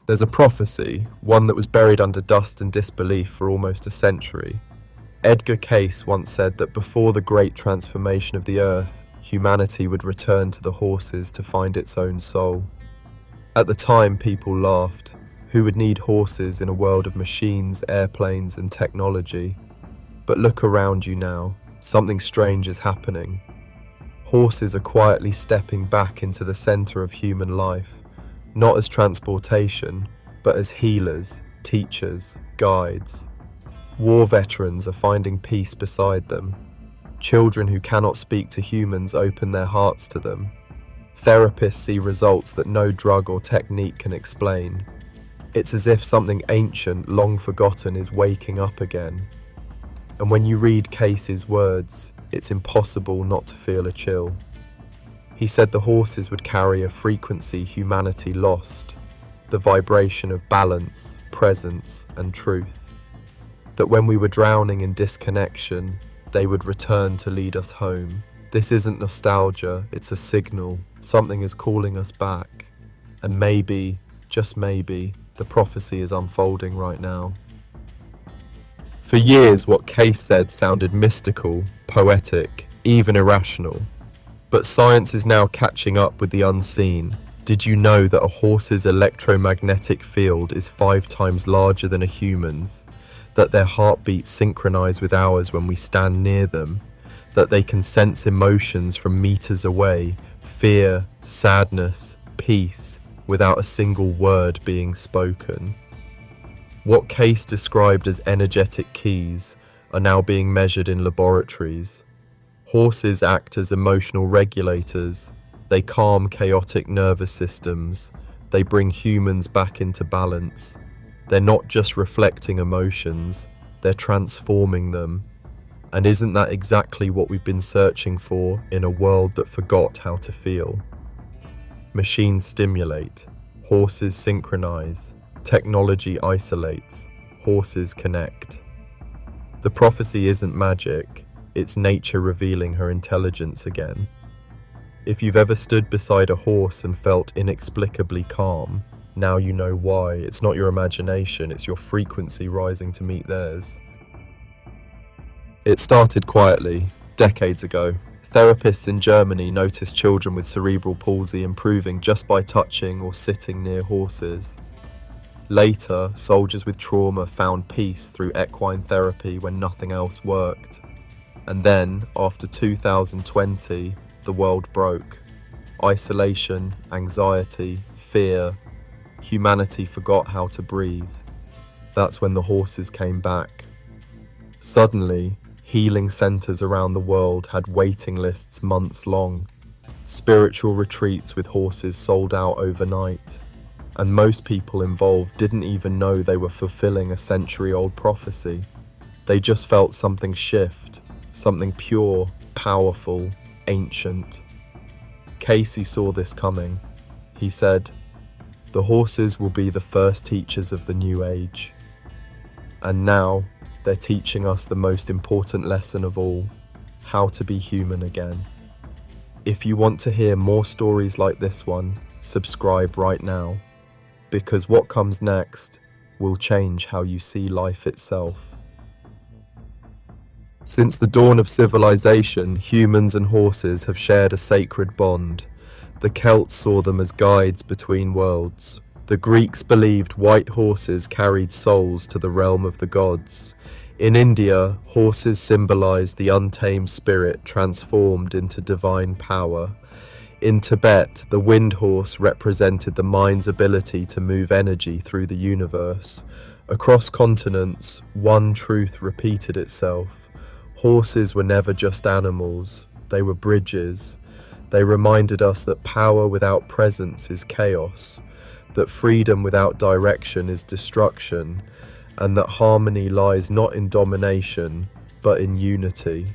There's a prophecy, one that was buried under dust and disbelief for almost a century. Edgar Cayce once said that before the great transformation of the earth, humanity would return to the horses to find its own soul. At the time, people laughed. Who would need horses in a world of machines, airplanes, and technology? But look around you now. Something strange is happening. Horses are quietly stepping back into the center of human life, not as transportation, but as healers, teachers, guides. War veterans are finding peace beside them. Children who cannot speak to humans open their hearts to them. Therapists see results that no drug or technique can explain. It's as if something ancient, long forgotten, is waking up again. And when you read Cayce's words, it's impossible not to feel a chill. He said the horses would carry a frequency humanity lost, the vibration of balance, presence, and truth. That when we were drowning in disconnection, they would return to lead us home. This isn't nostalgia, it's a signal. Something is calling us back. And maybe, just maybe, the prophecy is unfolding right now. For years, what Cayce said sounded mystical, poetic, even irrational. But science is now catching up with the unseen. Did you know that a horse's electromagnetic field is 5 times larger than a human's? That their heartbeats synchronize with ours when we stand near them? That they can sense emotions from meters away, fear, sadness, peace, without a single word being spoken? What Cayce described as energetic keys are now being measured in laboratories. Horses act as emotional regulators. They calm chaotic nervous systems. They bring humans back into balance. They're not just reflecting emotions, they're transforming them. And isn't that exactly what we've been searching for in a world that forgot how to feel? Machines stimulate, horses synchronize, technology isolates, horses connect. The prophecy isn't magic, it's nature revealing her intelligence again. If you've ever stood beside a horse and felt inexplicably calm, now you know why. It's not your imagination, it's your frequency rising to meet theirs. It started quietly, decades ago. Therapists in Germany noticed children with cerebral palsy improving just by touching or sitting near horses. Later, soldiers with trauma found peace through equine therapy when nothing else worked. And then, after 2020, the world broke. Isolation, anxiety, fear. Humanity forgot how to breathe. That's when the horses came back. Suddenly, healing centers around the world had waiting lists months long. Spiritual retreats with horses sold out overnight. And most people involved didn't even know they were fulfilling a century-old prophecy. They just felt something shift, something pure, powerful, ancient. Cayce saw this coming. He said, "The horses will be the first teachers of the new age." And now, they're teaching us the most important lesson of all, how to be human again. If you want to hear more stories like this one, subscribe right now, because what comes next will change how you see life itself. Since the dawn of civilization, humans and horses have shared a sacred bond. The Celts saw them as guides between worlds. The Greeks believed white horses carried souls to the realm of the gods. In India, horses symbolized the untamed spirit transformed into divine power. In Tibet, the wind horse represented the mind's ability to move energy through the universe. Across continents, one truth repeated itself. Horses were never just animals, they were bridges. They reminded us that power without presence is chaos, that freedom without direction is destruction, and that harmony lies not in domination, but in unity.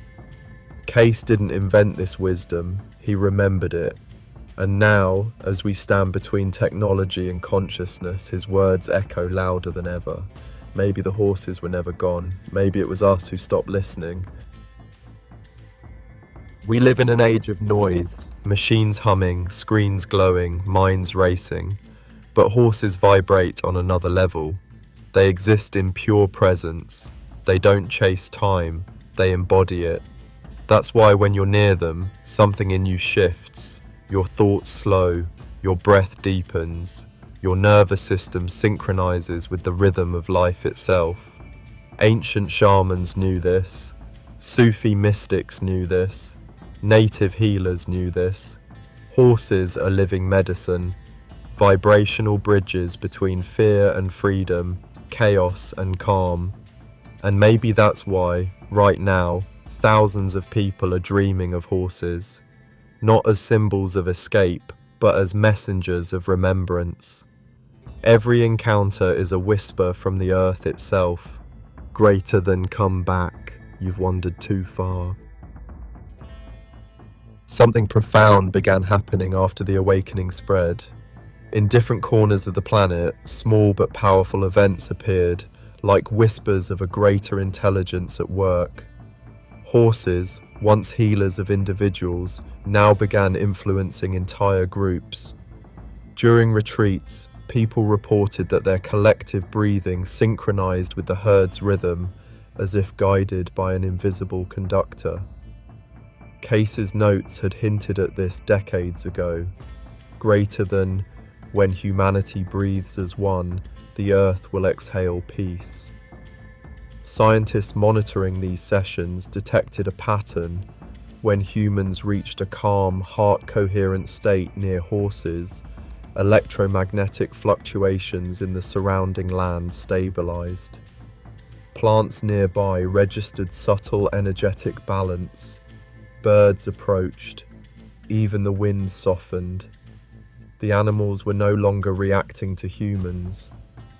Cayce didn't invent this wisdom, he remembered it. And now, as we stand between technology and consciousness, his words echo louder than ever. Maybe the horses were never gone. Maybe it was us who stopped listening. We live in an age of noise, machines humming, screens glowing, minds racing. But horses vibrate on another level. They exist in pure presence. They don't chase time, they embody it. That's why when you're near them, something in you shifts. Your thoughts slow, your breath deepens, your nervous system synchronizes with the rhythm of life itself. Ancient shamans knew this. Sufi mystics knew this. Native healers knew this. Horses are living medicine, vibrational bridges between fear and freedom, chaos and calm. And maybe that's why, right now, thousands of people are dreaming of horses, not as symbols of escape, but as messengers of remembrance. Every encounter is a whisper from the earth itself, greater than "come back, you've wandered too far." Something profound began happening after the awakening spread. In different corners of the planet, small but powerful events appeared, like whispers of a greater intelligence at work. Horses, once healers of individuals, now began influencing entire groups. During retreats, people reported that their collective breathing synchronized with the herd's rhythm, as if guided by an invisible conductor. Cayce's notes had hinted at this decades ago. Greater than "when humanity breathes as one, the earth will exhale peace." Scientists monitoring these sessions detected a pattern. When humans reached a calm, heart-coherent state near horses, electromagnetic fluctuations in the surrounding land stabilized. Plants nearby registered subtle energetic balance. Birds approached. Even the wind softened. The animals were no longer reacting to humans.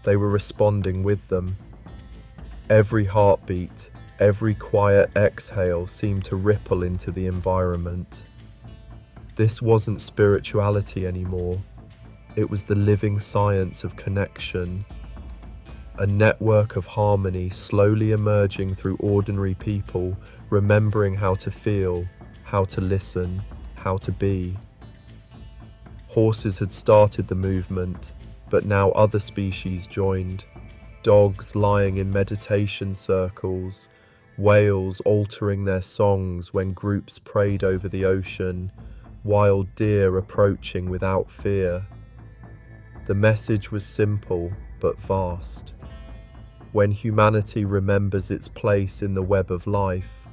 They were responding with them. Every heartbeat, every quiet exhale seemed to ripple into the environment. This wasn't spirituality anymore. It was the living science of connection. A network of harmony slowly emerging through ordinary people, remembering how to feel, how to listen, how to be. Horses had started the movement, but now other species joined. Dogs lying in meditation circles, whales altering their songs when groups prayed over the ocean, wild deer approaching without fear. The message was simple but vast. When humanity remembers its place in the web of life,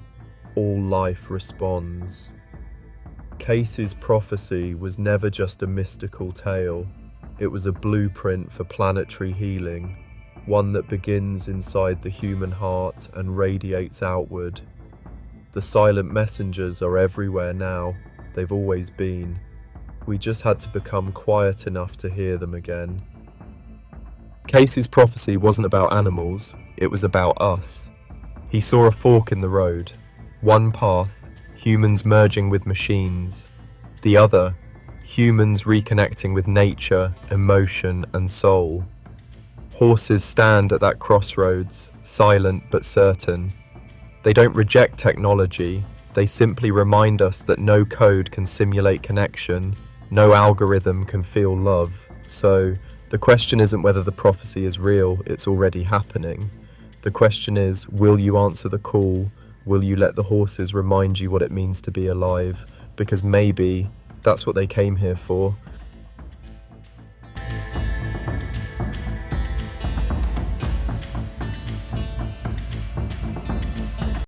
all life responds. Cayce's prophecy was never just a mystical tale. It was a blueprint for planetary healing, one that begins inside the human heart and radiates outward. The silent messengers are everywhere now. They've always been. We just had to become quiet enough to hear them again. Cayce's prophecy wasn't about animals, it was about us. He saw a fork in the road. One path, humans merging with machines. The other, humans reconnecting with nature, emotion, and soul. Horses stand at that crossroads, silent but certain. They don't reject technology, they simply remind us that no code can simulate connection, no algorithm can feel love. So, the question isn't whether the prophecy is real, it's already happening. The question is, will you answer the call? Will you let the horses remind you what it means to be alive? Because maybe that's what they came here for.